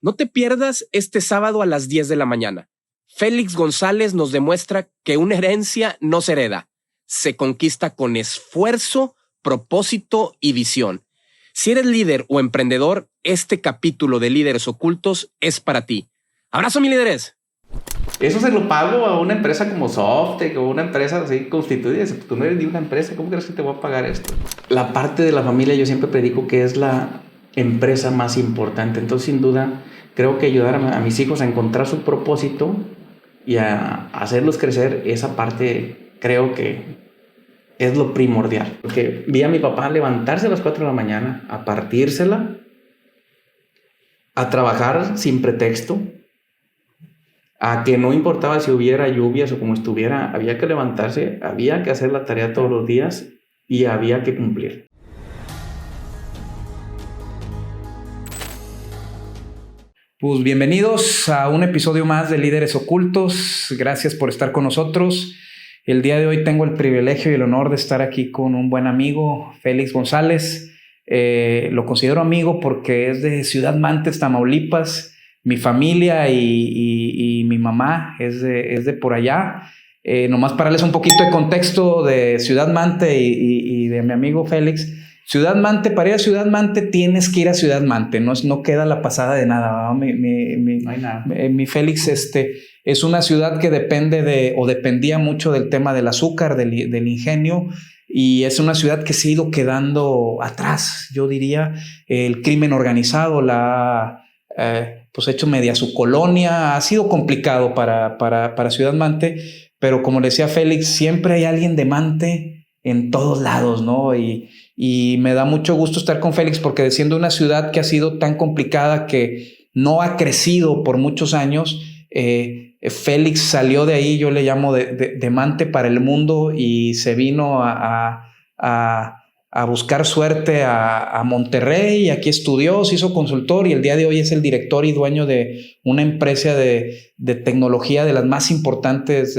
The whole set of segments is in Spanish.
No te pierdas este sábado a las 10 de la mañana. Félix González nos demuestra que una herencia no se hereda, se conquista con esfuerzo, propósito y visión. Si eres líder o emprendedor, este capítulo de Líderes Ocultos es para ti. ¡Abrazo, mis líderes! Eso se lo pago a una empresa como Softec o una empresa así constituida. Tú no eres ni una empresa, ¿cómo crees que te voy a pagar esto? La parte de la familia yo siempre predico que es la empresa más importante. Entonces, sin duda, creo que ayudar a mis hijos a encontrar su propósito y a hacerlos crecer, esa parte creo que es lo primordial. Porque vi a mi papá levantarse a las 4 de la mañana, a partírsela, a trabajar sin pretexto, a que no importaba si hubiera lluvias o como estuviera, había que levantarse, había que hacer la tarea todos los días y había que cumplir. Pues bienvenidos a un episodio más de Líderes Ocultos. Gracias por estar con nosotros. El día de hoy tengo el privilegio y el honor de estar aquí con un buen amigo, Félix González. Lo considero amigo porque es de Ciudad Mantes, Tamaulipas. Mi familia y mi mamá es de por allá. Nomás para darles un poquito de contexto de Ciudad Mante y de mi amigo Félix. Ciudad Mante, para ir a Ciudad Mante tienes que ir a Ciudad Mante, no queda la pasada de nada, ¿no? No hay nada. Mi Félix es una ciudad que dependía mucho del tema del azúcar, del ingenio, y es una ciudad que se ha ido quedando atrás, yo diría. El crimen organizado pues hecho media su colonia. Ha sido complicado para Ciudad Mante, pero como le decía Félix, siempre hay alguien de Mante en todos lados, ¿no? Y me da mucho gusto estar con Félix porque siendo una ciudad que ha sido tan complicada, que no ha crecido por muchos años, Félix salió de ahí, yo le llamo de Mante para el mundo, y se vino a buscar suerte a Monterrey, y aquí estudió, se hizo consultor, y el día de hoy es el director y dueño de una empresa de tecnología de las más importantes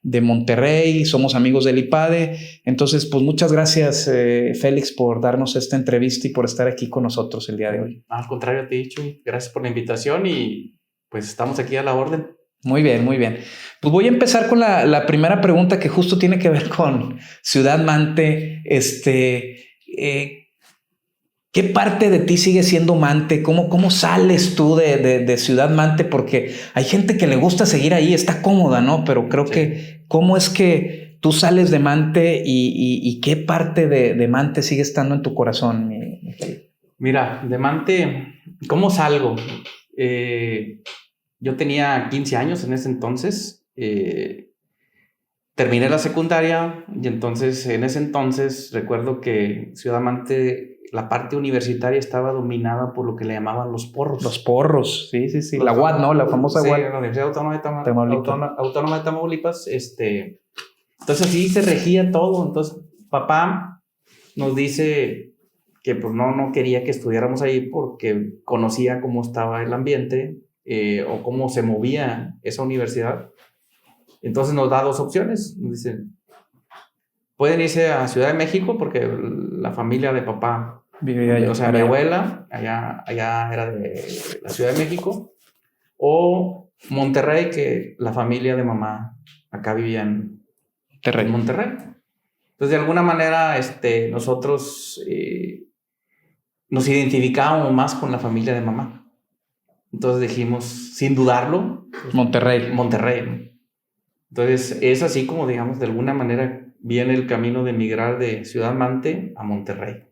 de Monterrey. Somos amigos del IPADE. Entonces, pues muchas gracias, Félix, por darnos esta entrevista y por estar aquí con nosotros el día de hoy. Al contrario, te he dicho, gracias por la invitación y pues estamos aquí a la orden. Muy bien, muy bien. Pues voy a empezar con la primera pregunta, que justo tiene que ver con Ciudad Mante. ¿Qué parte de ti sigue siendo Mante? ¿Cómo sales tú de Ciudad Mante? Porque hay gente que le gusta seguir ahí, está cómoda, ¿no? Pero creo que, ¿cómo es que tú sales de Mante y qué parte de Mante sigue estando en tu corazón? Mira, de Mante, ¿cómo salgo? Yo tenía 15 años en ese entonces. Terminé la secundaria y entonces en ese entonces recuerdo que Ciudad Mante, la parte universitaria estaba dominada por lo que le llamaban los porros. Los porros, sí. La UAT, ¿no? La famosa UAT. Sí, la Universidad Autónoma de Tamaulipas. Entonces así se regía todo. Entonces papá nos dice que pues no quería que estudiáramos ahí porque conocía cómo estaba el ambiente o cómo se movía esa universidad. Entonces nos da dos opciones. Nos dicen, pueden irse a Ciudad de México porque la familia de papá, o sea, mi abuela, allá era de la Ciudad de México, o Monterrey, que la familia de mamá acá vivía en Monterrey. Entonces, de alguna manera, nosotros nos identificábamos más con la familia de mamá. Entonces dijimos, sin dudarlo, Monterrey. Entonces, es así como, digamos, de alguna manera viene el camino de migrar de Ciudad Mante a Monterrey.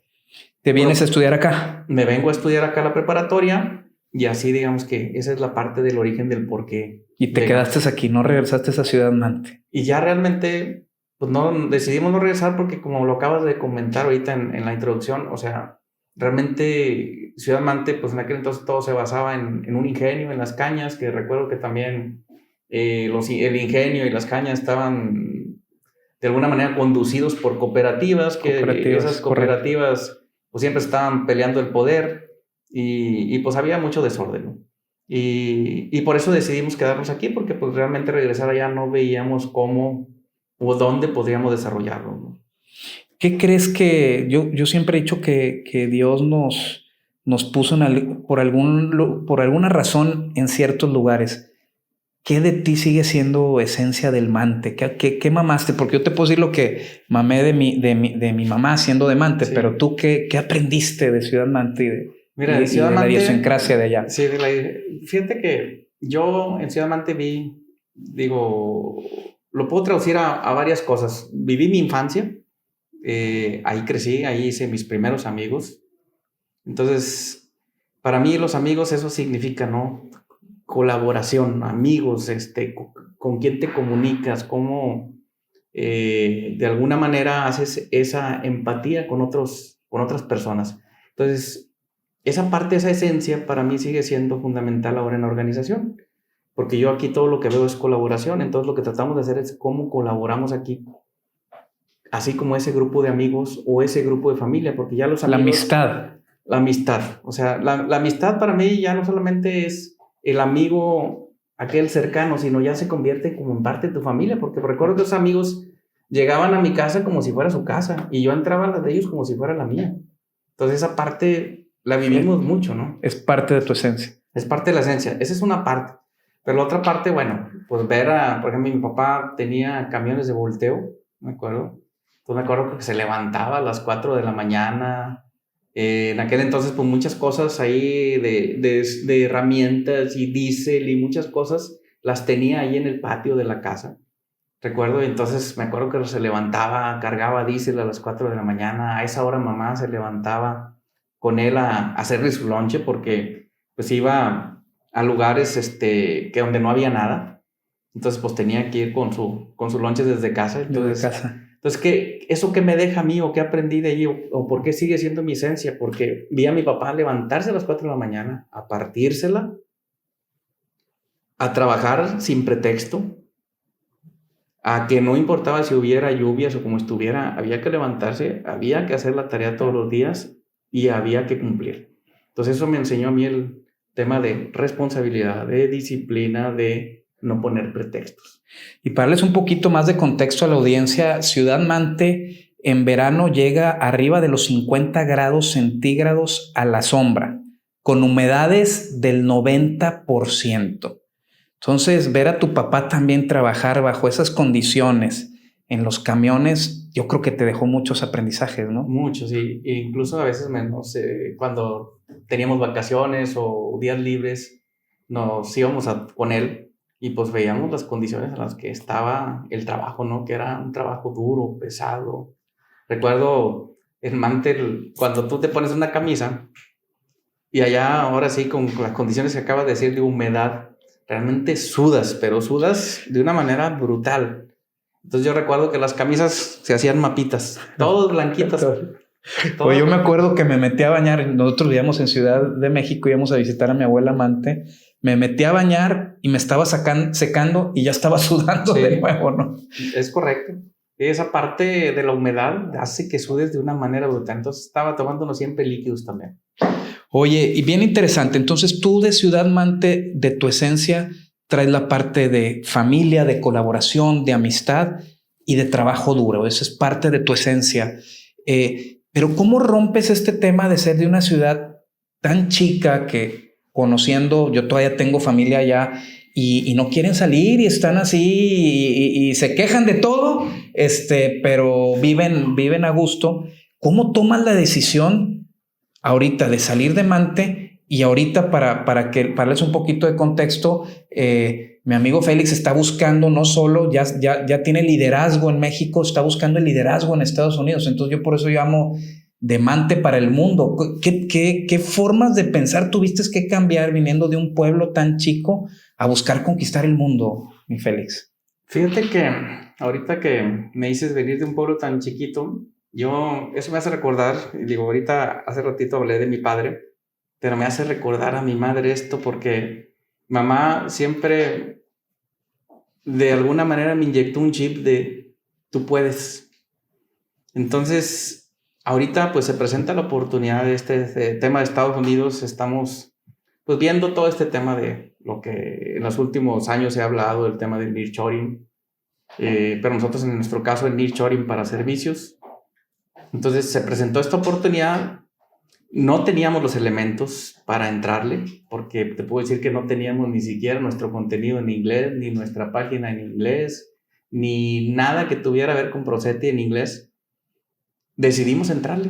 ¿Te vienes a estudiar acá? Me vengo a estudiar acá a la preparatoria y así, digamos que esa es la parte del origen del por qué. Y te quedaste aquí, no regresaste a Ciudad Mante. Y ya realmente, pues decidimos no regresar porque, como lo acabas de comentar ahorita en la introducción, o sea, realmente Ciudad Mante, pues en aquel entonces todo se basaba en un ingenio, en las cañas, que recuerdo que también el ingenio y las cañas estaban de alguna manera conducidos por cooperativas, esas cooperativas pues siempre estaban peleando el poder y pues había mucho desorden, ¿no? Y por eso decidimos quedarnos aquí, porque pues realmente regresar allá no veíamos cómo o dónde podríamos desarrollarlo, ¿no? ¿Qué crees que yo siempre he dicho que Dios nos puso por alguna razón en ciertos lugares. ¿Qué de ti sigue siendo esencia del Mante? ¿Qué mamaste? Porque yo te puedo decir lo que mamé de mi mamá siendo de Mante, sí. Pero tú, ¿qué aprendiste de Ciudad Mante Mira, de la idiosincrasia de allá? Sí, fíjate que yo en Ciudad Mante lo puedo traducir a varias cosas. Viví mi infancia, ahí crecí, ahí hice mis primeros amigos. Entonces, para mí los amigos eso significa, ¿no? Colaboración, amigos, con quién te comunicas, cómo de alguna manera haces esa empatía con otras personas. Entonces, esa parte, esa esencia para mí sigue siendo fundamental ahora en la organización, porque yo aquí todo lo que veo es colaboración. Entonces lo que tratamos de hacer es cómo colaboramos aquí, así como ese grupo de amigos o ese grupo de familia, porque ya los amigos... La amistad, o sea, la amistad para mí ya no solamente es el amigo aquel cercano, sino ya se convierte como en parte de tu familia, porque recuerdo que esos amigos llegaban a mi casa como si fuera su casa y yo entraba a la de ellos como si fuera la mía. Entonces esa parte la vivimos mucho, ¿no? Es parte de tu esencia. Es parte de la esencia, esa es una parte. Pero la otra parte, bueno, pues por ejemplo, mi papá tenía camiones de volteo, me acuerdo. Entonces me acuerdo que se levantaba a las 4 de la mañana. En aquel entonces, pues muchas cosas ahí de herramientas y diésel y muchas cosas las tenía ahí en el patio de la casa. Recuerdo, entonces me acuerdo que se levantaba, cargaba diésel a las 4 de la mañana. A esa hora mamá se levantaba con él a hacerle su lonche porque pues iba a lugares que donde no había nada. Entonces pues tenía que ir con su lonche desde casa. Entonces, ¿eso qué me deja a mí o qué aprendí de ahí o por qué sigue siendo mi esencia? Porque vi a mi papá levantarse a las 4 de la mañana, a partírsela, a trabajar sin pretexto, a que no importaba si hubiera lluvias o como estuviera, había que levantarse, había que hacer la tarea todos los días y había que cumplir. Entonces eso me enseñó a mí el tema de responsabilidad, de disciplina, de no poner pretextos. Y para darles un poquito más de contexto a la audiencia, Ciudad Mante en verano llega arriba de los 50 grados centígrados a la sombra, con humedades del 90%. Entonces, ver a tu papá también trabajar bajo esas condiciones en los camiones, yo creo que te dejó muchos aprendizajes, ¿no? Muchos, sí. E incluso a veces cuando teníamos vacaciones o días libres, nos íbamos con él. Y pues veíamos las condiciones en las que estaba el trabajo, ¿no? Que era un trabajo duro, pesado. Recuerdo el Mante, cuando tú te pones una camisa y allá, ahora sí, con las condiciones que acabas de decir de humedad, realmente sudas, pero sudas de una manera brutal. Entonces yo recuerdo que las camisas se hacían mapitas, todos blanquitas. Pues yo me acuerdo que me metí a bañar, nosotros vivíamos en Ciudad de México, íbamos a visitar a mi abuela Mante, me metí a bañar y me estaba secando y ya estaba sudando de nuevo, ¿no? Es correcto. Esa parte de la humedad hace que sudes de una manera brutal. Entonces estaba tomándonos siempre líquidos también. Oye, y bien interesante. Entonces tú de Ciudad Mante, de tu esencia, traes la parte de familia, de colaboración, de amistad y de trabajo duro. Eso es parte de tu esencia. Pero ¿cómo rompes este tema de ser de una ciudad tan chica que conociendo, yo todavía tengo familia allá y no quieren salir y están así y se quejan de todo, pero viven a gusto? ¿Cómo tomas la decisión ahorita de salir de Mante? Y ahorita para darles un poquito de contexto, mi amigo Félix está buscando no solo, ya tiene liderazgo en México, está buscando el liderazgo en Estados Unidos. Entonces yo por eso llamo de Mante para el mundo. ¿Qué formas de pensar tuviste que cambiar viniendo de un pueblo tan chico a buscar conquistar el mundo, mi Félix? Fíjate que ahorita que me dices venir de un pueblo tan chiquito, eso me hace recordar, digo, ahorita hace ratito hablé de mi padre, pero me hace recordar a mi madre esto porque mamá siempre de alguna manera me inyectó un chip de tú puedes. Entonces, ahorita pues se presenta la oportunidad de este tema de Estados Unidos. Estamos pues viendo todo este tema de lo que en los últimos años se ha hablado, el tema del nearshoring, pero nosotros en nuestro caso el nearshoring para servicios. Entonces se presentó esta oportunidad No teníamos los elementos para entrarle, porque te puedo decir que no teníamos ni siquiera nuestro contenido en inglés, ni nuestra página en inglés, ni nada que tuviera que ver con Proceti en inglés. Decidimos entrarle.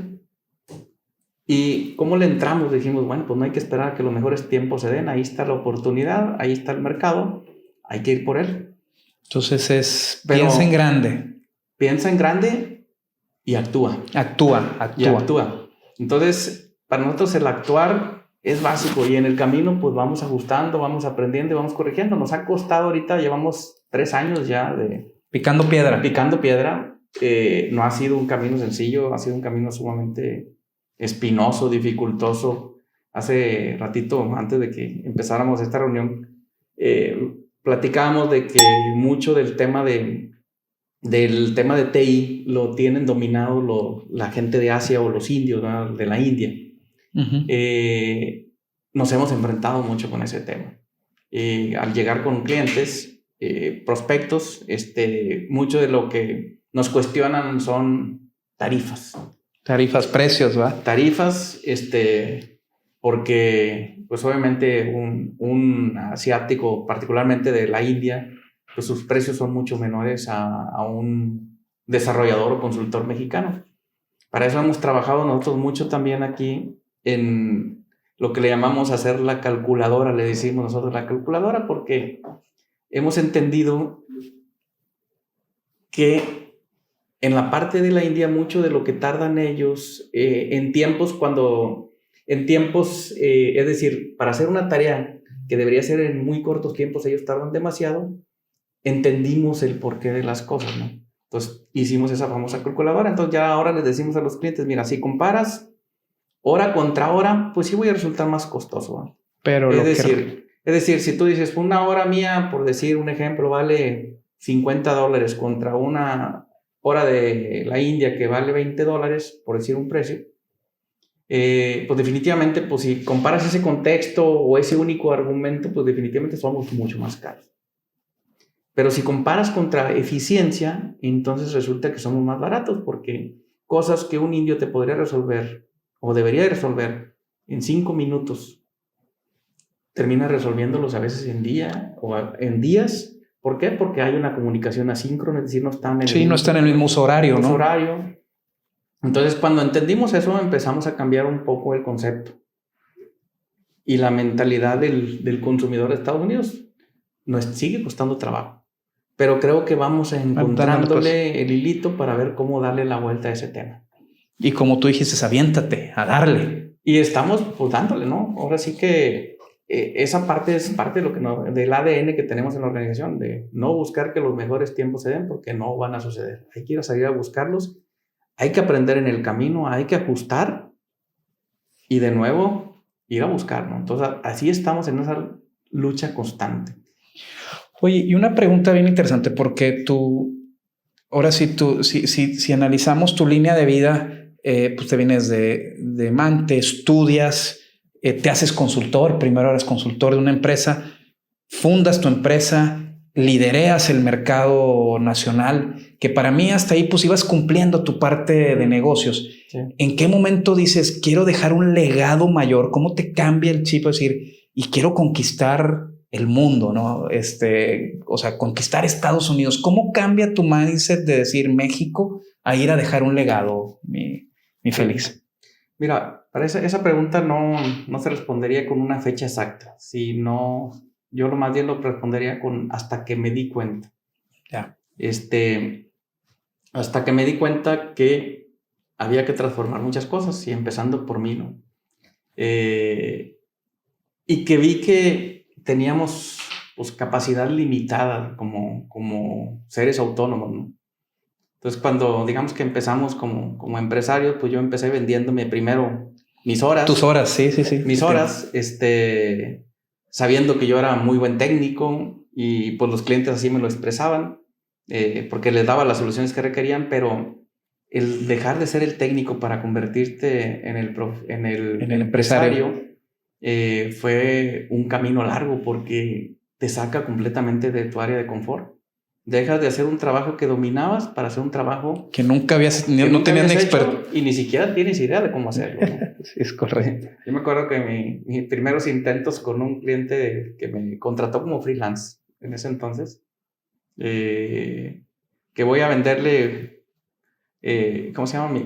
¿Y cómo le entramos? Dijimos, bueno, pues no hay que esperar a que los mejores tiempos se den. Ahí está la oportunidad, ahí está el mercado, hay que ir por él. Entonces piensa en grande. Piensa en grande y actúa. Actúa. Y actúa. Entonces, para nosotros el actuar es básico y en el camino pues vamos ajustando, vamos aprendiendo y vamos corrigiendo. Nos ha costado ahorita, llevamos 3 años ya de... Picando piedra. No ha sido un camino sencillo, ha sido un camino sumamente espinoso, dificultoso. Hace ratito, antes de que empezáramos esta reunión, platicábamos de que mucho del tema de TI lo tienen dominado la gente de Asia o los indios, ¿no? De la India. Uh-huh. Nos hemos enfrentado mucho con ese tema. Al llegar con clientes, prospectos, mucho de lo que nos cuestionan son tarifas. Tarifas, precios, ¿va? Tarifas, porque pues obviamente un asiático, particularmente de la India, pues sus precios son mucho menores a un desarrollador o consultor mexicano. Para eso hemos trabajado nosotros mucho también aquí en lo que le llamamos hacer la calculadora, le decimos nosotros la calculadora, porque hemos entendido que en la parte de la India mucho de lo que tardan ellos es decir, para hacer una tarea que debería ser en muy cortos tiempos, ellos tardan demasiado. Entendimos el porqué de las cosas, ¿no? Entonces hicimos esa famosa calculadora. Entonces ya ahora les decimos a los clientes, mira, si comparas hora contra hora, pues sí voy a resultar más costoso, ¿no? Pero es decir, si tú dices, una hora mía, por decir un ejemplo, vale $50 contra una hora de la India que vale $20, por decir un precio, pues definitivamente, pues si comparas ese contexto o ese único argumento, pues definitivamente somos mucho más caros. Pero si comparas contra eficiencia, entonces resulta que somos más baratos, porque cosas que un indio te podría resolver o debería resolver en 5 minutos, termina resolviéndolos a veces en días. ¿Por qué? Porque hay una comunicación asíncrona, es decir, no están en el mismo uso horario, ¿no? Horario. Entonces, cuando entendimos eso, empezamos a cambiar un poco el concepto. Y la mentalidad del consumidor de Estados Unidos nos sigue costando trabajo. Pero creo que vamos encontrándole el hilito para ver cómo darle la vuelta a ese tema. Y como tú dijiste, aviéntate, a darle. Y estamos pues dándole, ¿no? Ahora sí que esa parte es parte de del ADN que tenemos en la organización, de no buscar que los mejores tiempos se den porque no van a suceder. Hay que ir a salir a buscarlos, hay que aprender en el camino, hay que ajustar y de nuevo ir a buscar, ¿no? Entonces así estamos en esa lucha constante. Oye, y una pregunta bien interesante, porque si analizamos tu línea de vida, pues te vienes de Mante, estudias, te haces consultor, primero eres consultor de una empresa, fundas tu empresa, lidereas el mercado nacional, que para mí hasta ahí pues ibas cumpliendo tu parte de negocios. Sí. ¿En qué momento dices, quiero dejar un legado mayor? ¿Cómo te cambia el chip? Es decir, y quiero conquistar el mundo, ¿no? O sea, conquistar Estados Unidos. ¿Cómo cambia tu mindset de decir México a ir a dejar un legado, mi Félix? Mira, para esa pregunta no se respondería con una fecha exacta, sino yo lo más bien lo respondería con hasta que me di cuenta. Ya. Hasta que me di cuenta que había que transformar muchas cosas y empezando por mí, ¿no? Y que vi que teníamos pues, capacidad limitada como seres autónomos, ¿no? Entonces, cuando digamos que empezamos como empresarios, pues yo empecé vendiéndome primero mis horas. Tus horas, sí. Mis horas, sabiendo que yo era muy buen técnico y pues los clientes así me lo expresaban, porque les daba las soluciones que requerían, pero el dejar de ser el técnico para convertirte en el empresario fue un camino largo porque te saca completamente de tu área de confort. Dejas de hacer un trabajo que dominabas para hacer un trabajo que nunca habías, que no nunca tenías habías experto. hecho y ni siquiera tienes idea de cómo hacerlo, ¿no? Sí, es correcto. Yo me acuerdo que mis primeros intentos con un cliente que me contrató como freelance en ese entonces, que voy a venderle, ¿cómo se llama?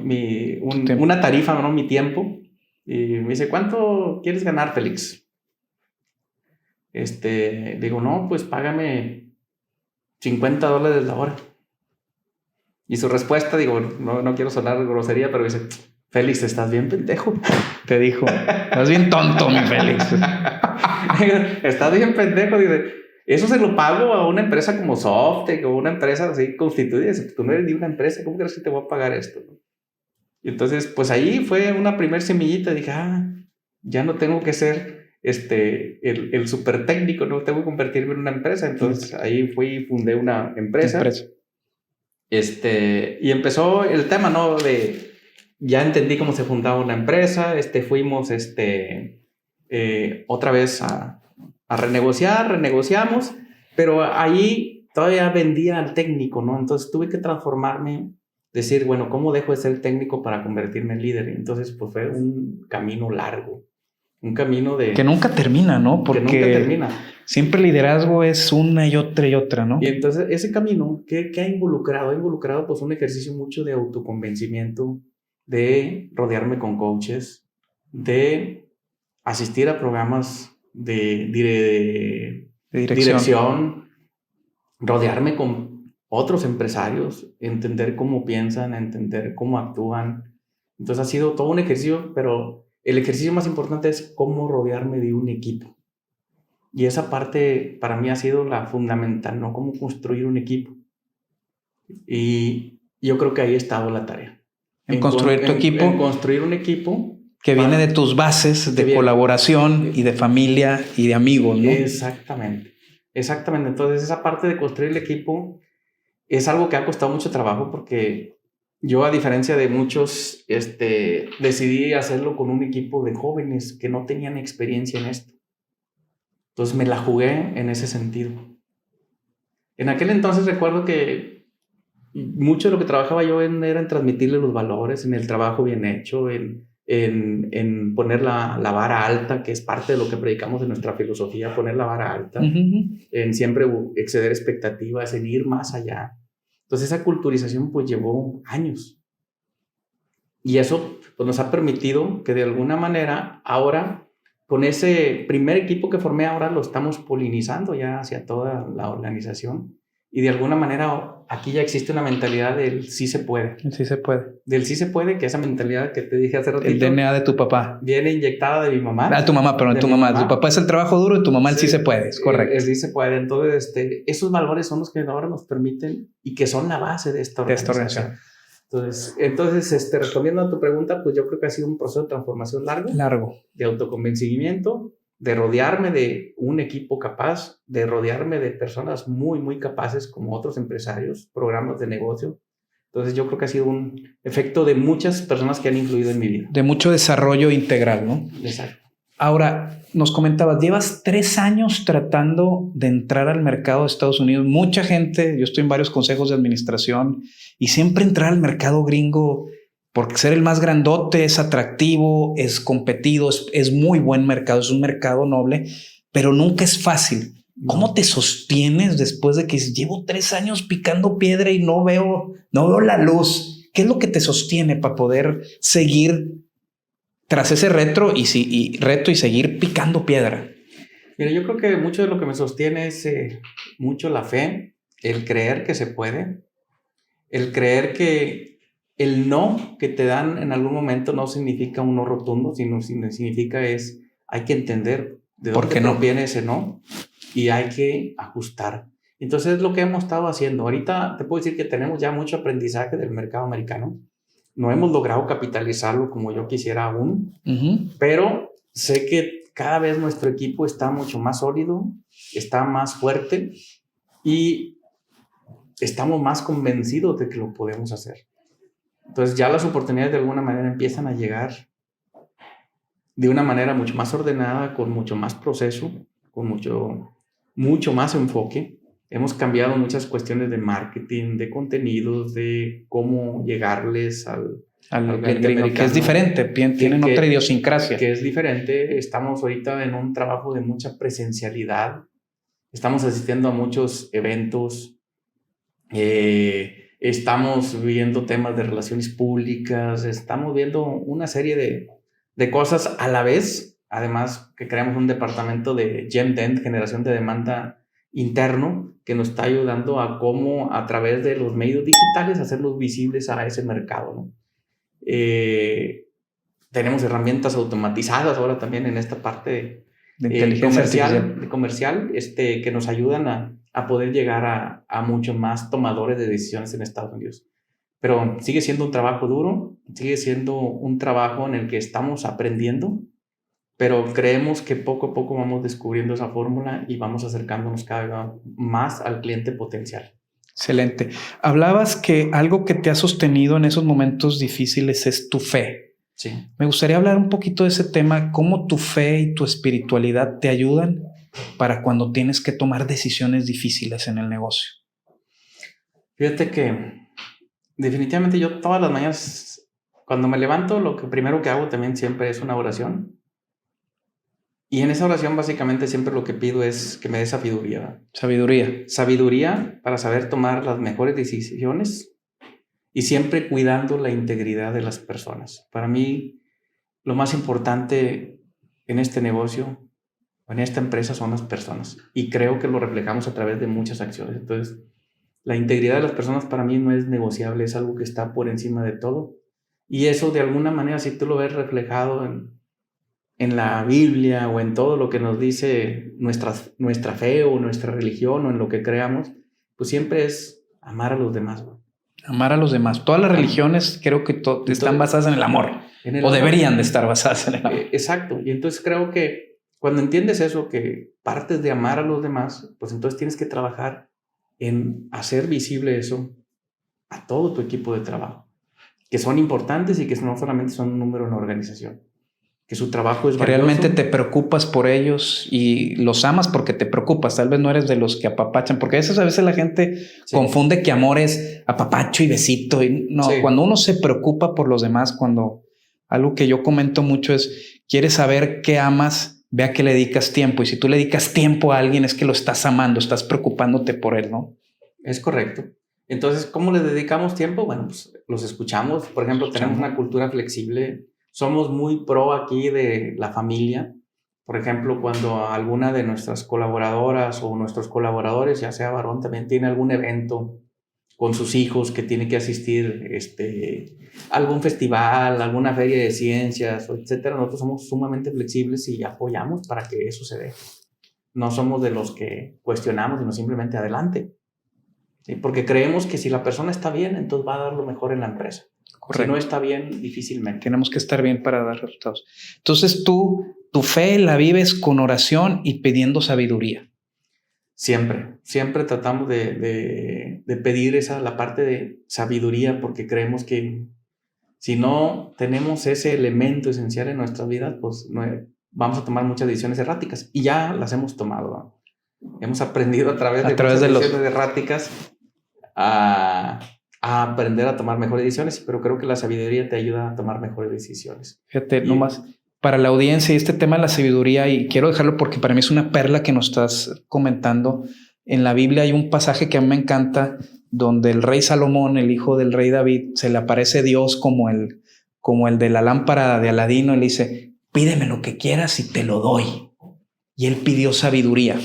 Una tarifa, ¿no? Mi tiempo. Y me dice, ¿cuánto quieres ganar, Félix? Digo, no, pues págame $50 la hora. Y su respuesta, digo, no quiero sonar grosería, pero dice, Félix, estás bien pendejo. Te dijo, estás bien tonto, mi Félix. Estás bien pendejo. Dice, eso se lo pago a una empresa como Softec o una empresa así constituida. Dice, tú no eres ni una empresa, ¿cómo crees que te voy a pagar esto? Y entonces, pues ahí fue una primer semillita. Dije, ya no tengo que ser el súper técnico, no tengo que convertirme en una empresa. Entonces ahí fui y fundé una empresa. Y empezó el tema, ¿no? Ya entendí cómo se fundaba una empresa. Fuimos otra vez a renegociamos, pero ahí todavía vendía al técnico, ¿no? Entonces tuve que transformarme, decir, bueno, ¿cómo dejo de ser técnico para convertirme en líder? Entonces, pues fue un camino largo, un camino que nunca termina, ¿no? Porque nunca termina. Siempre el liderazgo es una y otra, ¿no? Y entonces ese camino, ¿qué ha involucrado? Ha involucrado pues un ejercicio mucho de autoconvencimiento, de rodearme con coaches, de asistir a programas de dirección, rodearme con otros empresarios, entender cómo piensan, entender cómo actúan. Entonces ha sido todo un ejercicio, pero el ejercicio más importante es cómo rodearme de un equipo. Y esa parte para mí ha sido la fundamental, ¿no? Cómo construir un equipo. Y yo creo que ahí ha estado la tarea. En construir tu equipo. En construir un equipo. Que viene de tus bases de colaboración y de familia y de amigos, ¿no? Exactamente. Entonces esa parte de construir el equipo es algo que ha costado mucho trabajo porque yo, a diferencia de muchos, decidí hacerlo con un equipo de jóvenes que no tenían experiencia en esto. Entonces me la jugué en ese sentido. En aquel entonces recuerdo que mucho de lo que trabajaba yo era en transmitirle los valores, en el trabajo bien hecho, en poner la vara alta, que es parte de lo que predicamos en nuestra filosofía, poner la vara alta, en siempre exceder expectativas, en ir más allá. Entonces esa culturización pues llevó años. Y eso pues, nos ha permitido que de alguna manera ahora, con ese primer equipo que formé, ahora lo estamos polinizando ya hacia toda la organización. Y de alguna manera aquí ya existe una mentalidad del sí se puede. Sí se puede. Del sí se puede, que esa mentalidad que te dije hace ratito. El DNA de tu papá. Viene inyectada de mi mamá. Tu mamá, perdón, tu mamá. Tu papá es el trabajo duro y tu mamá el sí se puede, es correcto. El sí se puede. Entonces, esos valores son los que ahora nos permiten y que son la base de esta organización. Entonces, respondiendo a tu pregunta, pues yo creo que ha sido un proceso de transformación largo. De autoconvencimiento, de rodearme de un equipo capaz, de rodearme de personas muy, muy capaces como otros empresarios, programas de negocio. Entonces yo creo que ha sido un efecto de muchas personas que han influido en mi vida. De mucho desarrollo integral, ¿no? Exacto. Ahora, nos comentabas, llevas 3 años tratando de entrar al mercado de Estados Unidos. Mucha gente, yo estoy en varios consejos de administración y siempre entrar al mercado gringo, porque ser el más grandote es atractivo, es competido, es muy buen mercado, es un mercado noble, pero nunca es fácil. ¿Cómo te sostienes después de que llevo 3 años picando piedra y no veo la luz? ¿Qué es lo que te sostiene para poder seguir tras ese reto y seguir picando piedra? Mira, yo creo que mucho de lo que me sostiene es mucho la fe, el creer que se puede, el creer que el no que te dan en algún momento no significa un no rotundo, sino significa hay que entender de dónde proviene ese no y hay que ajustar. Entonces es lo que hemos estado haciendo. Ahorita te puedo decir que tenemos ya mucho aprendizaje del mercado americano. No hemos logrado capitalizarlo como yo quisiera aún, pero sé que cada vez nuestro equipo está mucho más sólido, está más fuerte y estamos más convencidos de que lo podemos hacer. Entonces ya las oportunidades de alguna manera empiezan a llegar de una manera mucho más ordenada, con mucho más proceso, con mucho más enfoque. hemos cambiado muchas cuestiones de marketing, de contenidos, de cómo llegarles al cliente americano, que es diferente, tienen otra idiosincrasia. Que es diferente. Estamos ahorita en un trabajo de mucha presencialidad. Estamos asistiendo a muchos eventos. Estamos viendo temas de relaciones públicas. Estamos viendo una serie de cosas a la vez. Además, que creamos un departamento de GemDent, generación de demanda interno, que nos está ayudando a cómo a través de los medios digitales hacerlos visibles a ese mercado, ¿no? Tenemos herramientas automatizadas ahora también en esta parte de inteligencia comercial, que nos ayudan a poder llegar a muchos más tomadores de decisiones en Estados Unidos. Pero sigue siendo un trabajo duro, sigue siendo un trabajo en el que estamos aprendiendo, pero creemos que poco a poco vamos descubriendo esa fórmula y vamos acercándonos cada vez más al cliente potencial. Excelente. Hablabas que algo que te ha sostenido en esos momentos difíciles es tu fe. Sí. Me gustaría hablar un poquito de ese tema, cómo tu fe y tu espiritualidad te ayudan para cuando tienes que tomar decisiones difíciles en el negocio. Fíjate que definitivamente yo todas las mañanas, cuando me levanto, lo que primero que hago también siempre es una oración. Y en esa oración básicamente siempre lo que pido es que me dé sabiduría. Sabiduría para saber tomar las mejores decisiones y siempre cuidando la integridad de las personas. Para mí, lo más importante en este negocio, en esta empresa, son las personas. Y creo que lo reflejamos a través de muchas acciones. Entonces, la integridad de las personas para mí no es negociable, es algo que está por encima de todo. Y eso de alguna manera, si tú lo ves reflejado en la Biblia o en todo lo que nos dice nuestra fe o nuestra religión o en lo que creamos, pues siempre es amar a los demás, ¿no? Amar a los demás. Todas las religiones creo que están basadas en el amor. Deberían de estar basadas en el amor. Exacto. Y entonces creo que cuando entiendes eso, que partes de amar a los demás, pues entonces tienes que trabajar en hacer visible eso a todo tu equipo de trabajo, que son importantes y que no solamente son un número en la organización, que su trabajo es valioso. Realmente te preocupas por ellos y los amas porque te preocupas. Tal vez no eres de los que apapachan, porque a veces la gente confunde que amor es apapacho y besito. Y no, cuando uno se preocupa por los demás, algo que yo comento mucho es, quieres saber qué amas, ve a qué le dedicas tiempo. Y si tú le dedicas tiempo a alguien es que lo estás amando, estás preocupándote por él, ¿no? Es correcto. Entonces, ¿cómo le dedicamos tiempo? Bueno, pues los escuchamos. Por ejemplo, tenemos una cultura flexible. Somos muy pro aquí de la familia. Por ejemplo, cuando alguna de nuestras colaboradoras o nuestros colaboradores, ya sea varón, también tiene algún evento con sus hijos que tiene que asistir algún festival, alguna feria de ciencias, etcétera, nosotros somos sumamente flexibles y apoyamos para que eso se dé. No somos de los que cuestionamos, sino simplemente adelante. ¿Sí? Porque creemos que si la persona está bien, entonces va a dar lo mejor en la empresa. Correcto. Si no está bien, difícilmente. Tenemos que estar bien para dar resultados. Entonces tu fe la vives con oración y pidiendo sabiduría. Siempre tratamos de pedir la parte de sabiduría, porque creemos que si no tenemos ese elemento esencial en nuestra vida, pues vamos a tomar muchas decisiones erráticas, y ya las hemos tomado, ¿no? Hemos aprendido a través de decisiones erráticas a aprender a tomar mejores decisiones, pero creo que la sabiduría te ayuda a tomar mejores decisiones. Fíjate, nomás para la audiencia, este tema de la sabiduría, y quiero dejarlo porque para mí es una perla que nos estás comentando. En la Biblia hay un pasaje que a mí me encanta, donde el rey Salomón, el hijo del rey David, se le aparece Dios como el de la lámpara de Aladino, y le dice, pídeme lo que quieras y te lo doy. Y él pidió sabiduría.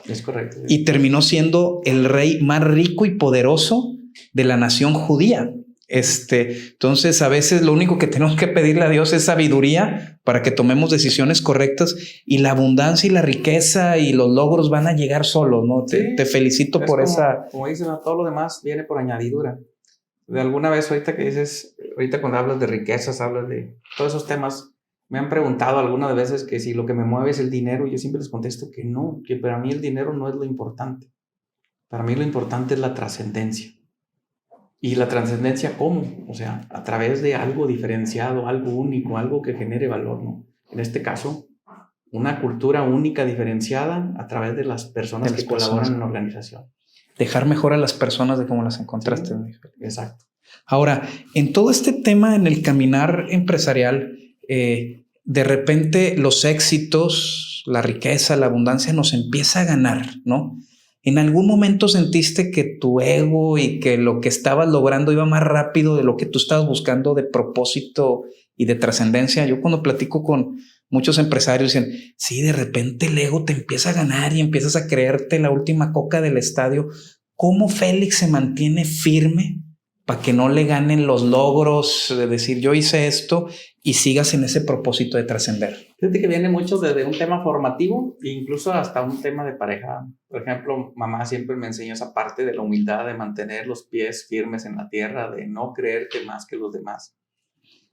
Es correcto. Y terminó siendo el rey más rico y poderoso de la nación judía. Entonces a veces lo único que tenemos que pedirle a Dios es sabiduría para que tomemos decisiones correctas, y la abundancia y la riqueza y los logros van a llegar solos, ¿no? Sí, te felicito por esa. Como dicen, todo lo demás viene por añadidura. De alguna vez ahorita cuando hablas de riquezas, hablas de todos esos temas, me han preguntado algunas veces que si lo que me mueve es el dinero, y yo siempre les contesto que no, que para mí el dinero no es lo importante. Para mí lo importante es la trascendencia. ¿Y la trascendencia cómo? O sea, a través de algo diferenciado, algo único, algo que genere valor, ¿no? En este caso, una cultura única, diferenciada a través de las personas que colaboran en la organización. dejar mejor a las personas de cómo las encontraste. Sí, exacto. Ahora, en todo este tema, en el caminar empresarial, de repente los éxitos, la riqueza, la abundancia nos empieza a ganar, ¿no? ¿En algún momento sentiste que tu ego y que lo que estabas logrando iba más rápido de lo que tú estabas buscando de propósito y de trascendencia? Yo cuando platico con muchos empresarios dicen, sí, de repente el ego te empieza a ganar y empiezas a creerte la última coca del estadio. ¿Cómo Félix se mantiene firme para que no le ganen los logros de decir yo hice esto y sigas en ese propósito de trascender? Fíjate que viene mucho desde un tema formativo e incluso hasta un tema de pareja. Por ejemplo, mamá siempre me enseñó esa parte de la humildad, de mantener los pies firmes en la tierra, de no creerte más que los demás.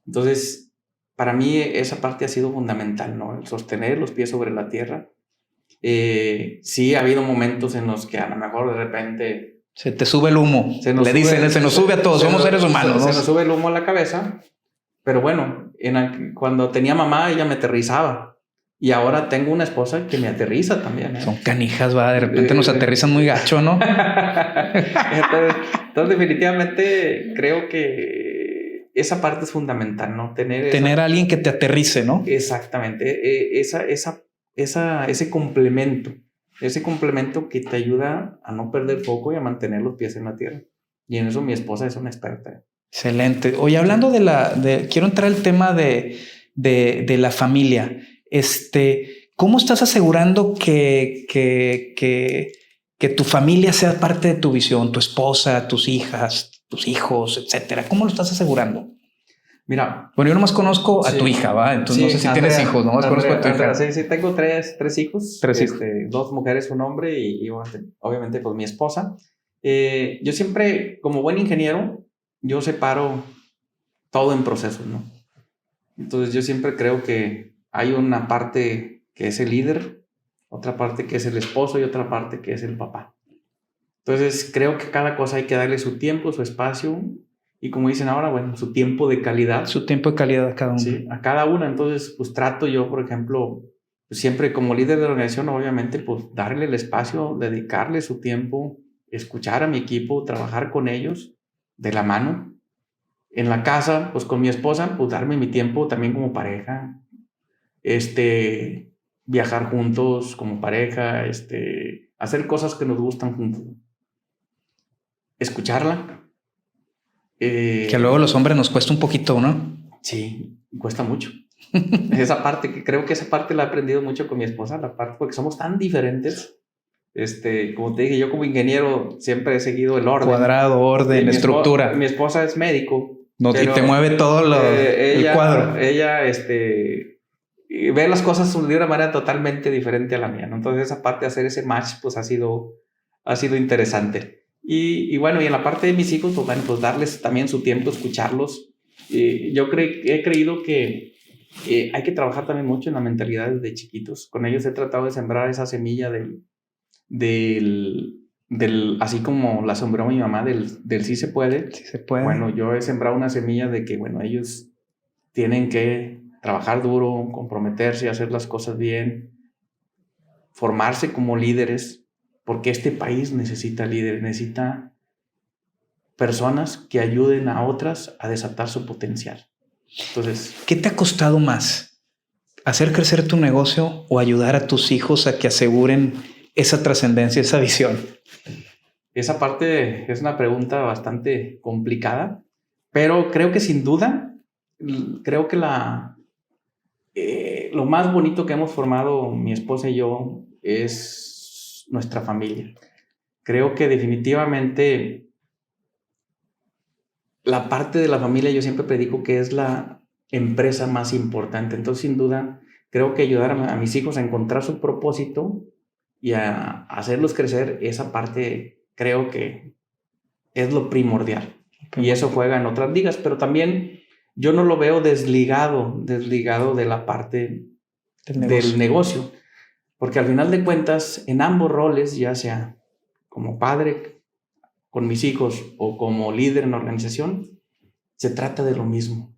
Entonces, para mí esa parte ha sido fundamental, ¿no? El sostener los pies sobre la tierra. Sí, ha habido momentos en los que a lo mejor de repente... Se te sube el humo. Se nos sube a todos. Somos seres humanos, ¿no? Se nos sube el humo a la cabeza. Pero bueno, cuando tenía mamá, ella me aterrizaba. Y ahora tengo una esposa que me aterriza también, ¿eh? Son canijas, va. De repente nos aterrizan muy gacho, ¿no? Entonces, definitivamente creo que esa parte es fundamental, ¿no? Tener a alguien que te aterrice, ¿no? Exactamente. Ese complemento. Ese complemento que te ayuda a no perder foco y a mantener los pies en la tierra. Y en eso mi esposa es una experta. Excelente. Oye, hablando quiero entrar al tema de la familia. ¿Cómo estás asegurando que tu familia sea parte de tu visión? Tu esposa, tus hijas, tus hijos, etcétera. ¿Cómo lo estás asegurando? Mira, bueno, yo nomás conozco a tu hija, ¿va? Entonces no sé si Andrea, tienes hijos, nomás conozco a tu hija. Sí, tengo tres hijos. Tres hijos. 2 mujeres, un hombre y obviamente pues mi esposa. Yo siempre, como buen ingeniero, yo separo todo en procesos, ¿no? Entonces yo siempre creo que hay una parte que es el líder, otra parte que es el esposo y otra parte que es el papá. Entonces creo que cada cosa hay que darle su tiempo, su espacio. Y como dicen ahora, bueno, su tiempo de calidad. Su tiempo de calidad a cada uno. Sí, a cada una. Entonces, pues trato yo, por ejemplo, pues, siempre como líder de la organización, obviamente, pues darle el espacio, dedicarle su tiempo, escuchar a mi equipo, trabajar con ellos de la mano. En la casa, pues con mi esposa, pues darme mi tiempo también como pareja. Viajar juntos como pareja, hacer cosas que nos gustan juntos. Escucharla. Que luego a los hombres nos cuesta un poquito, ¿no? Sí, cuesta mucho. Esa parte, creo que esa parte la he aprendido mucho con mi esposa, la parte porque somos tan diferentes. Como te dije, yo como ingeniero siempre he seguido el orden. Cuadrado, orden, estructura. Mi esposa es médico. No, y te mueve todo el cuadro. Ella, ve las cosas de una manera totalmente diferente a la mía, ¿no? Entonces esa parte de hacer ese match, pues ha sido interesante. Y bueno, y en la parte de mis hijos, pues bueno, pues darles también su tiempo, escucharlos. Yo he creído que hay que trabajar también mucho en la mentalidad desde chiquitos. Con ellos he tratado de sembrar esa semilla del así como la sembró mi mamá del sí se puede. Sí se puede. Bueno, yo he sembrado una semilla de que, bueno, ellos tienen que trabajar duro, comprometerse, hacer las cosas bien, formarse como líderes. Porque este país necesita líderes, necesita personas que ayuden a otras a desatar su potencial. Entonces, ¿qué te ha costado más? ¿Hacer crecer tu negocio o ayudar a tus hijos a que aseguren esa trascendencia, esa visión? Esa parte es una pregunta bastante complicada, pero creo que sin duda, creo que lo más bonito que hemos formado mi esposa y yo es nuestra familia. Creo que definitivamente la parte de la familia yo siempre predico que es la empresa más importante. Entonces, sin duda, creo que ayudar a mis hijos a encontrar su propósito y a hacerlos crecer, esa parte creo que es lo primordial. Y eso juega en otras ligas, pero también yo no lo veo desligado de la parte del negocio. Porque al final de cuentas, en ambos roles, ya sea como padre con mis hijos o como líder en la organización, se trata de lo mismo.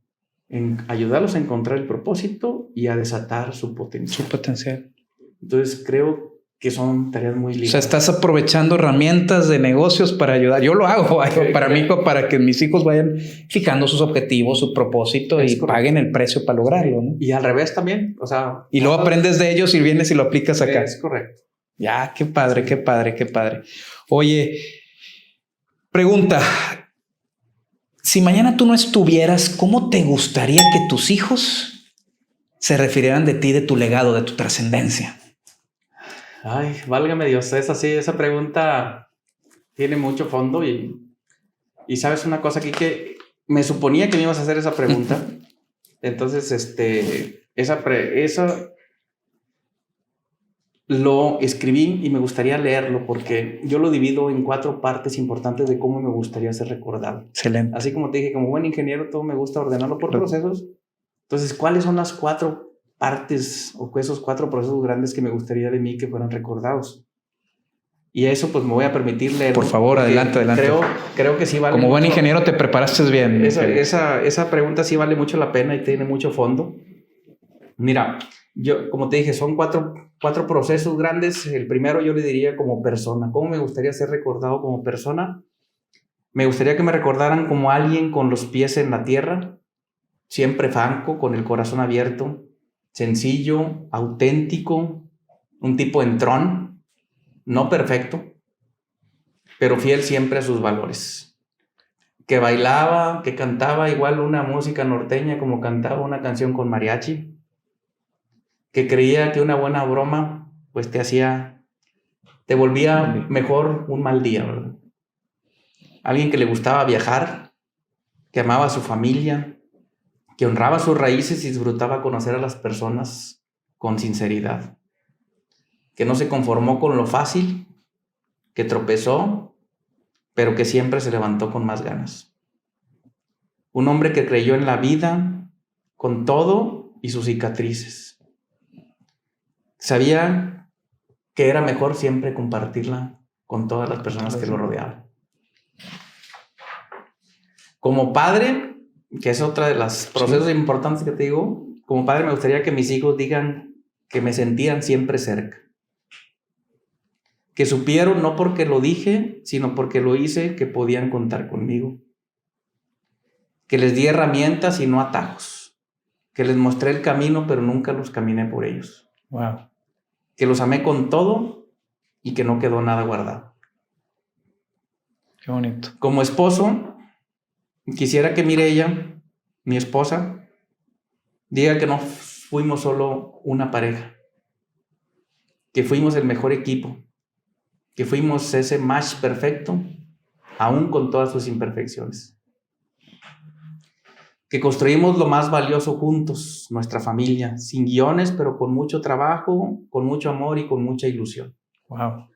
En ayudarlos a encontrar el propósito y a desatar su potencial. Su potencial. Entonces creo que son tareas muy O sea, ligeras. estás aprovechando herramientas de negocios para ayudar. Yo lo hago para mí, para que mis hijos vayan fijando sus objetivos, su propósito y paguen el precio para lograrlo, ¿no? Y al revés también, o sea... Y luego aprendes de ellos y vienes y lo aplicas acá. Es correcto. Ya, qué padre, qué padre, qué padre. Oye, pregunta. Si mañana tú no estuvieras, ¿cómo te gustaría que tus hijos se refirieran de ti, de tu legado, de tu trascendencia? Ay, válgame Dios, esa pregunta tiene mucho fondo y sabes una cosa aquí que me suponía que me ibas a hacer esa pregunta. Entonces, esa lo escribí y me gustaría leerlo porque yo lo divido en 4 partes importantes de cómo me gustaría ser recordado. Excelente. Así como te dije, como buen ingeniero, todo me gusta ordenarlo por procesos. Entonces, ¿cuáles son las 4 partes o esos 4 procesos grandes que me gustaría de mí que fueran recordados? Y a eso pues me voy a permitir leer. Por favor, adelante. Creo que sí vale. Como buen ingeniero te preparaste bien. Esa pregunta sí vale mucho la pena y tiene mucho fondo. Mira, yo como te dije, son 4 procesos grandes. El primero yo le diría como persona. ¿Cómo me gustaría ser recordado como persona? Me gustaría que me recordaran como alguien con los pies en la tierra, siempre franco, con el corazón abierto, sencillo, auténtico, un tipo entrón, no perfecto, pero fiel siempre a sus valores. Que bailaba, que cantaba igual una música norteña como cantaba una canción con mariachi. Que creía que una buena broma pues te volvía mejor un mal día, ¿verdad? Alguien que le gustaba viajar, que amaba a su familia, que honraba sus raíces y disfrutaba conocer a las personas con sinceridad. Que no se conformó con lo fácil, que tropezó, pero que siempre se levantó con más ganas. Un hombre que creyó en la vida con todo y sus cicatrices. Sabía que era mejor siempre compartirla con todas las personas que lo rodeaban. Como padre, que es otra de los procesos importantes que te digo, como padre me gustaría que mis hijos digan que me sentían siempre cerca. Que supieron, no porque lo dije, sino porque lo hice, que podían contar conmigo. Que les di herramientas y no atajos. Que les mostré el camino, pero nunca los caminé por ellos. Wow. Que los amé con todo y que no quedó nada guardado. Qué bonito. Como esposo, quisiera que Mireya, mi esposa, diga que no fuimos solo una pareja, que fuimos el mejor equipo, que fuimos ese match perfecto, aún con todas sus imperfecciones. Que construimos lo más valioso juntos, nuestra familia, sin guiones, pero con mucho trabajo, con mucho amor y con mucha ilusión. Wow.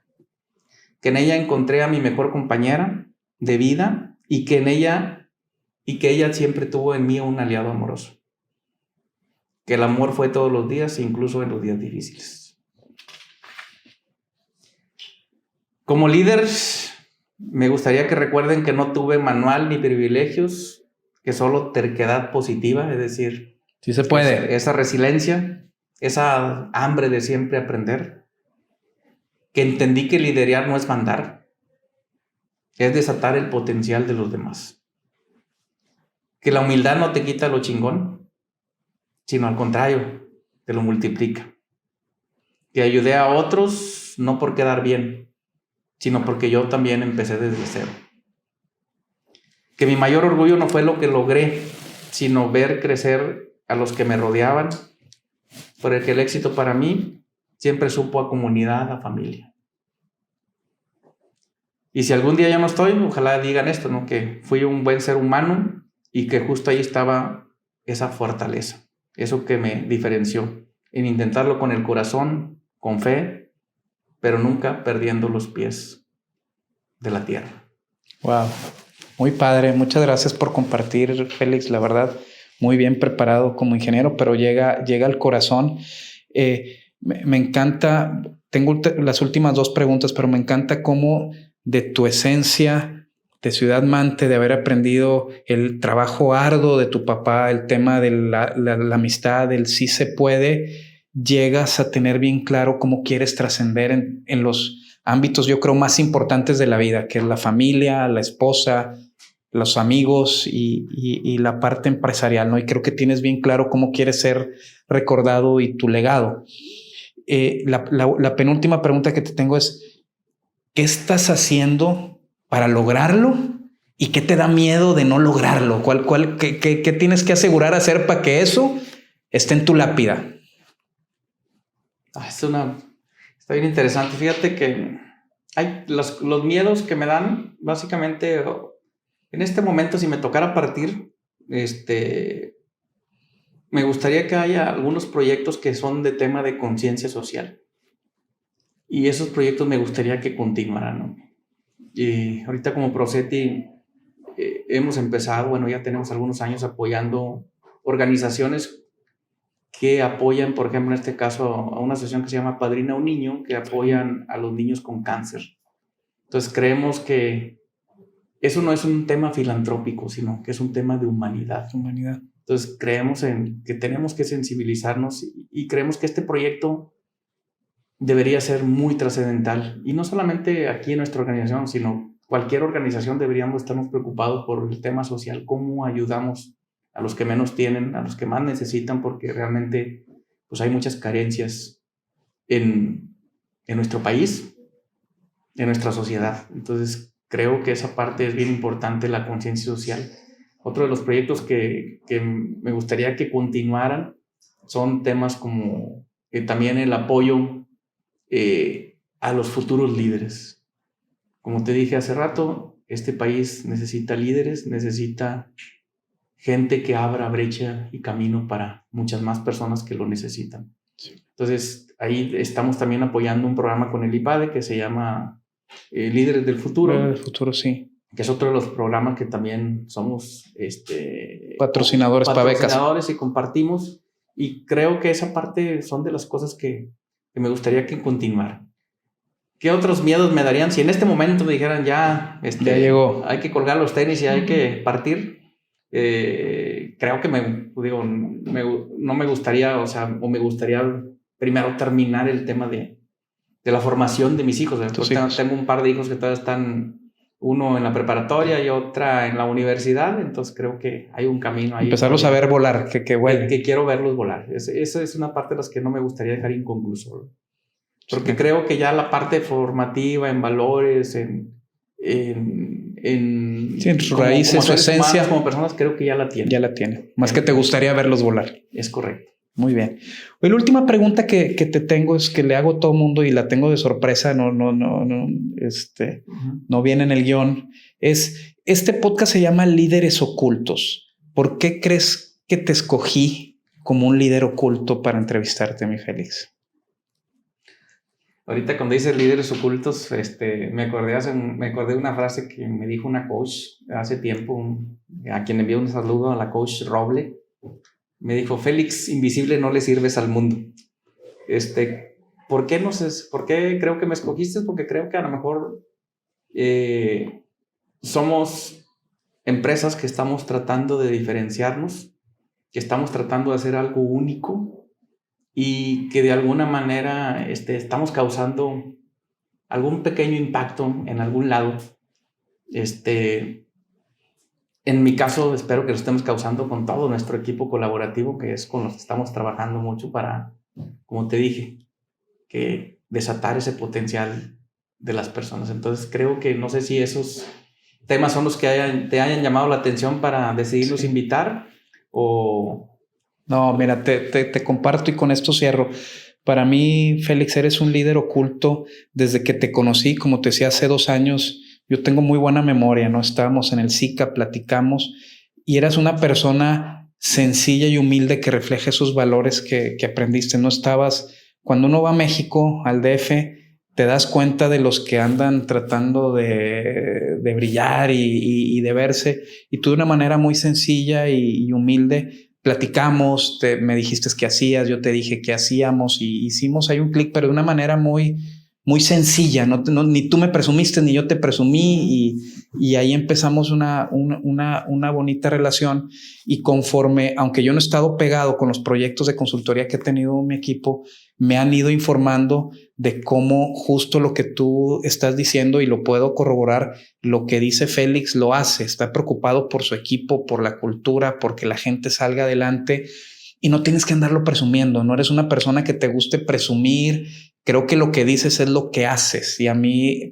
Que en ella encontré a mi mejor compañera de vida y que ella siempre tuvo en mí un aliado amoroso. Que el amor fue todos los días, incluso en los días difíciles. Como líder, me gustaría que recuerden que no tuve manual ni privilegios, que solo terquedad positiva, es decir, sí se puede. Esa resiliencia, esa hambre de siempre aprender. Que entendí que liderar no es mandar, es desatar el potencial de los demás. Que la humildad no te quita lo chingón, sino al contrario, te lo multiplica. Que ayudé a otros no por quedar bien, sino porque yo también empecé desde cero. Que mi mayor orgullo no fue lo que logré, sino ver crecer a los que me rodeaban, porque el éxito para mí siempre supo a comunidad, a familia. Y si algún día ya no estoy, ojalá digan esto, ¿no? Que fui un buen ser humano y que justo ahí estaba esa fortaleza, eso que me diferenció, en intentarlo con el corazón, con fe, pero nunca perdiendo los pies de la tierra. Wow. Muy padre, muchas gracias por compartir, Félix, la verdad, muy bien preparado como ingeniero, pero llega al corazón. Me encanta, tengo las últimas 2 preguntas, pero me encanta cómo de tu esencia de Ciudad Mante, de haber aprendido el trabajo arduo de tu papá, el tema de la amistad, el sí se puede, llegas a tener bien claro cómo quieres trascender en los ámbitos, yo creo, más importantes de la vida, que es la familia, la esposa, los amigos y la parte empresarial, ¿no? Y creo que tienes bien claro cómo quieres ser recordado y tu legado. La penúltima pregunta que te tengo es, ¿qué estás haciendo para lograrlo? ¿Y qué te da miedo de no lograrlo? ¿Qué tienes que asegurar hacer para que eso esté en tu lápida? Está bien interesante. Fíjate que hay los miedos que me dan, básicamente, en este momento, si me tocara partir, me gustaría que haya algunos proyectos que son de tema de conciencia social. Y esos proyectos me gustaría que continuaran, ¿no? Y ahorita como Proceti hemos empezado, bueno, ya tenemos algunos años apoyando organizaciones que apoyan, por ejemplo, en este caso, a una asociación que se llama Padrina un Niño, que apoyan a los niños con cáncer. Entonces creemos que eso no es un tema filantrópico, sino que es un tema de humanidad. Entonces creemos en que tenemos que sensibilizarnos y creemos que este proyecto debería ser muy trascendental. Y no solamente aquí en nuestra organización, sino cualquier organización deberíamos estarnos preocupados por el tema social, cómo ayudamos a los que menos tienen, a los que más necesitan, porque realmente pues hay muchas carencias en nuestro país, en nuestra sociedad. Entonces creo que esa parte es bien importante, la conciencia social. Otro de los proyectos que me gustaría que continuaran son temas como también el apoyo a los futuros líderes. Como te dije hace rato, este país necesita líderes, necesita gente que abra brecha y camino para muchas más personas que lo necesitan. Sí. Entonces, ahí estamos también apoyando un programa con el IPADE que se llama Líderes del Futuro. Líderes del Futuro, sí. Que es otro de los programas que también somos patrocinadores para becas. Y compartimos. Y creo que esa parte son de las cosas que me gustaría que continuara. ¿Qué otros miedos me darían si en este momento me dijeran ya llegó, hay que colgar los tenis y hay que partir? Creo que no me gustaría, o me gustaría primero terminar el tema de la formación de mis hijos. Tengo un par de hijos que todavía están, uno en la preparatoria y otra en la universidad, entonces creo que hay un camino ahí. Empezarlos a ver volar, que vuelen. Que quiero verlos volar. Esa es una parte de las que no me gustaría dejar inconcluso. Porque creo que ya la parte formativa, en valores, en sus raíces, su esencia. Humanos, como personas, creo que ya la tiene. Ya la tiene. Más que te gustaría verlos volar. Es correcto. Muy bien. La última pregunta que te tengo es que le hago a todo mundo y la tengo de sorpresa, no viene en el guión. Este podcast se llama Líderes Ocultos. ¿Por qué crees que te escogí como un líder oculto para entrevistarte, mi Félix? Ahorita cuando dices líderes ocultos, me acordé de una frase que me dijo una coach hace tiempo, a quien envió un saludo, a la coach Roble. Me dijo: Félix, invisible no le sirves al mundo. ¿Por qué creo que me escogiste? Porque creo que a lo mejor somos empresas que estamos tratando de diferenciarnos, que estamos tratando de hacer algo único y que de alguna manera estamos causando algún pequeño impacto en algún lado. En mi caso, espero que lo estemos causando con todo nuestro equipo colaborativo, que es con los que estamos trabajando mucho para, como te dije, que desatar ese potencial de las personas. Entonces creo que no sé si esos temas son los que te hayan llamado la atención para decidirlos invitar o... No, mira, te comparto y con esto cierro. Para mí, Félix, eres un líder oculto desde que te conocí, como te decía, hace 2 años. Yo tengo muy buena memoria, ¿no? Estábamos en el SICA, platicamos y eras una persona sencilla y humilde que refleja esos valores que aprendiste. No estabas, cuando uno va a México, al DF, te das cuenta de los que andan tratando de brillar y de verse. Y tú de una manera muy sencilla y humilde platicamos, me dijiste qué hacías, yo te dije qué hacíamos y hicimos ahí un clic, pero de una manera muy, muy sencilla, ni tú me presumiste ni yo te presumí, y ahí empezamos una bonita relación. Y conforme, aunque yo no he estado pegado con los proyectos de consultoría que ha tenido mi equipo, me han ido informando de cómo justo lo que tú estás diciendo, y lo puedo corroborar, lo que dice Félix lo hace. Está preocupado por su equipo, por la cultura, porque la gente salga adelante, y no tienes que andarlo presumiendo. No eres una persona que te guste presumir. Creo que lo que dices es lo que haces, y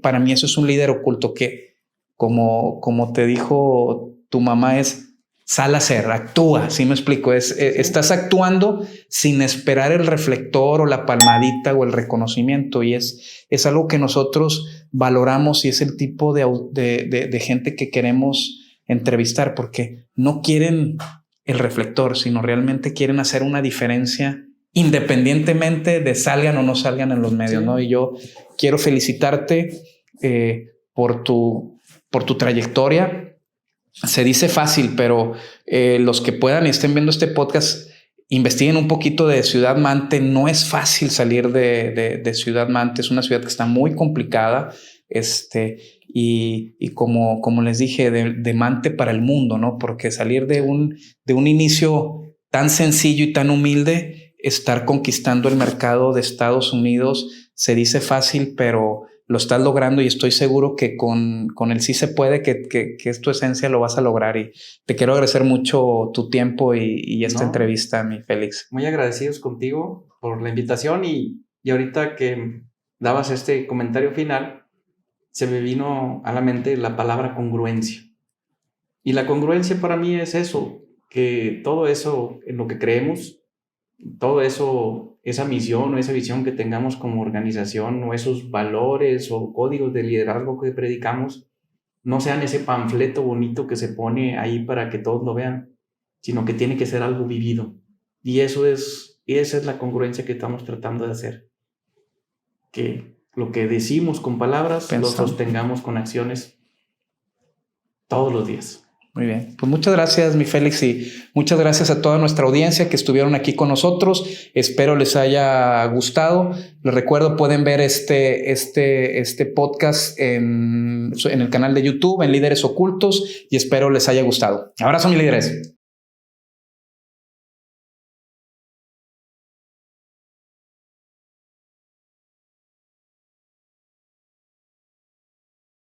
para mí eso es un líder oculto que, como te dijo tu mamá, es sal a hacer, actúa. ¿Sí me explico? Estás actuando sin esperar el reflector o la palmadita o el reconocimiento, y es algo que nosotros valoramos, y es el tipo de gente que queremos entrevistar, porque no quieren el reflector, sino realmente quieren hacer una diferencia independientemente de salgan o no salgan en los medios, ¿no? Y yo quiero felicitarte por tu trayectoria. Se dice fácil, pero los que puedan y estén viendo este podcast, investiguen un poquito de Ciudad Mante. No es fácil salir de Ciudad Mante. Es una ciudad que está muy complicada, y como les dije, de Mante para el mundo, ¿no? Porque salir de un inicio tan sencillo y tan humilde, estar conquistando el mercado de Estados Unidos, se dice fácil, pero lo estás logrando, y estoy seguro que con el sí se puede, que es tu esencia, lo vas a lograr. Y te quiero agradecer mucho tu tiempo y esta entrevista, mi Félix. Muy agradecidos contigo por la invitación, y ahorita que dabas este comentario final, se me vino a la mente la palabra congruencia. Y la congruencia para mí es eso, que todo eso en lo que creemos, todo eso, esa misión o esa visión que tengamos como organización, o esos valores o códigos de liderazgo que predicamos, no sean ese panfleto bonito que se pone ahí para que todos lo vean, sino que tiene que ser algo vivido. Y esa es la congruencia que estamos tratando de hacer. Que lo que decimos con palabras lo sostengamos con acciones todos los días. Muy bien, pues muchas gracias, mi Félix, y muchas gracias a toda nuestra audiencia que estuvieron aquí con nosotros. Espero les haya gustado. Les recuerdo, pueden ver este podcast en el canal de YouTube, en Líderes Ocultos, y espero les haya gustado. Abrazo, mis líderes.